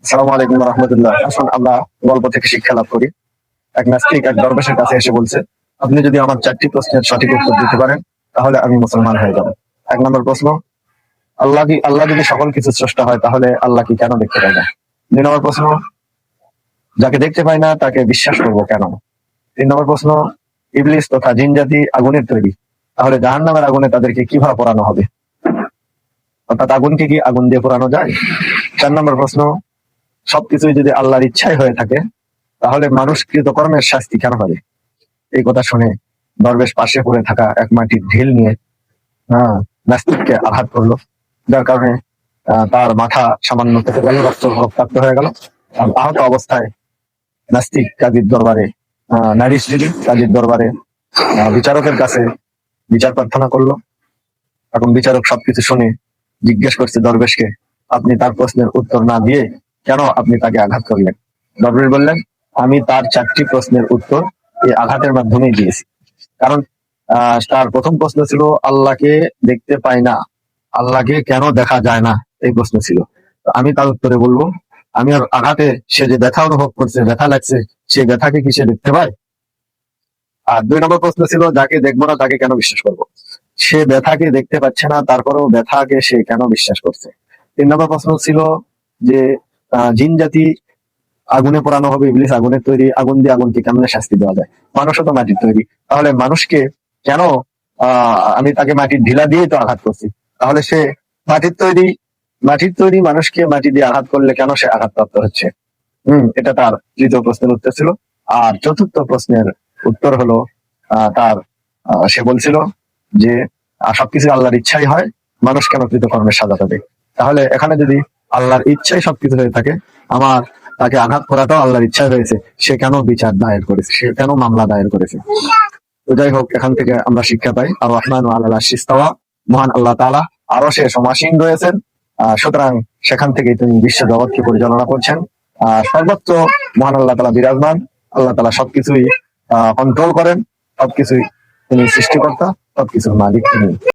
আসসালামু আলাইকুম রহমতুল্লাহ। আসুন আমরা গল্প থেকে শিক্ষা লাভ করি। এক নাস্তিক এক দরবেশের কাছে এসে বলছে, আপনি যদি আমার 4টি প্রশ্নের সঠিক উত্তর দিতে পারেন তাহলে আমি মুসলমান হয়ে যাব। 1 নম্বর প্রশ্ন, আল্লাহ যদি সকল কিছু স্রষ্টা হয় তাহলে আল্লাহ কি কেন দেখতে পায় না? 2 নম্বর প্রশ্ন, যাকে দেখতে পায় না তাকে বিশ্বাস করবো কেন? 3 নম্বর প্রশ্ন, ইবলিস তথা জিন জাতি আগুনের তৈরি, তাহলে জাহান্নামের আগুনে তাদেরকে কিভাবে পোড়ানো হবে? অর্থাৎ আগুনকে কি আগুন দিয়ে পোড়ানো যায়? 4 নম্বর প্রশ্ন, সবকিছুই যদি আল্লাহর ইচ্ছাই হয়ে থাকে তাহলে মানুষ কৃতকর্মের শাস্তি কেন পাবে? এই কথা শুনে দরবেশ পাশে পড়ে থাকা এক মাটির ঢিল নিয়ে নাস্তিককে আঘাত করলো, যার কারণে তার মাথা সামান্য কেটে গেল, রক্তাক্ত হয়ে গেল। আহত অবস্থায় নাস্তিক কাজীর দরবারে কাজীর দরবারে বিচারকের কাছে বিচার প্রার্থনা করলো। এখন বিচারক সবকিছু শুনে জিজ্ঞেস করছে দরবেশকে, আপনি তার প্রশ্নের উত্তর না দিয়ে কেন আপনি তাকে আঘাত করলেন? দরবেশ বললেন, আমি তার 4টি প্রশ্নের উত্তর এই আঘাতের মাধ্যমেই দিয়েছি। কারণ তার প্রথম প্রশ্ন ছিল আল্লাহকে দেখতে পাই না, আল্লাহকে কেন দেখা যায় না, এই প্রশ্ন ছিল। আমি তার উত্তরে বলবো, আমি আর আঘাতে সে যে ব্যথা অনুভব করছে, ব্যথা লাগছে, সে ব্যথাকে কি সে দেখতে পায়? আর 2 নম্বর প্রশ্ন ছিল, যাকে দেখবো না তাকে কেন বিশ্বাস করবো? সে ব্যথাকে দেখতে পাচ্ছে না, তারপরেও ব্যথাকে সে কেন বিশ্বাস করছে? 3 নম্বর প্রশ্ন ছিল যে জিন জাতি আগুনে পোড়ানো হবে, ইবলিস আগুনের তৈরি, আগুন দিয়ে আগুনকে কেমনে শাস্তি দেওয়া যায়? মানুষও তো মাটির তৈরি, তাহলে মানুষকে কেন আমি তাকে মাটির ঢিলা দিয়েই তো আঘাত করছি, তাহলে সে মাটির তৈরি, মানুষকে মাটি দিয়ে আঘাত করলে কেন সে আঘাতপ্রাপ্ত হচ্ছে? এটা তার 3য় প্রশ্নের উত্তর ছিল। আর 4র্থ প্রশ্নের উত্তর হলো তার সে বলছিল যে সবকিছু আল্লাহর ইচ্ছাই হয়, মানুষ কেন কৃতকর্মের সাজা পাবে? তাহলে এখানে যদি আল্লাহর ইচ্ছাই সবকিছু হয়ে থাকে, আমার তাকে আঘাত করাটাও আল্লাহর ইচ্ছা রয়েছে, সে কেন বিচার দায়ের করেছে, সে কেন মামলা দায়ের করেছে? তো যাই হোক, এখান থেকে আমরা শিক্ষা পাই আর রহমান আল্লাহ শিস্তাওয়া, মহান আল্লাহ তাআলা আরো সে সমাসীন রয়েছেন। সুতরাং সেখান থেকে তিনি বিশ্ব জগৎকে পরিচালনা করছেন। সর্বত্র মহান আল্লাহ তাআলা বিরাজমান, আল্লাহ তাআলা সবকিছুই কন্ট্রোল করেন, সবকিছুই তিনি সৃষ্টিকর্তা, সবকিছুর মালিক তিনি।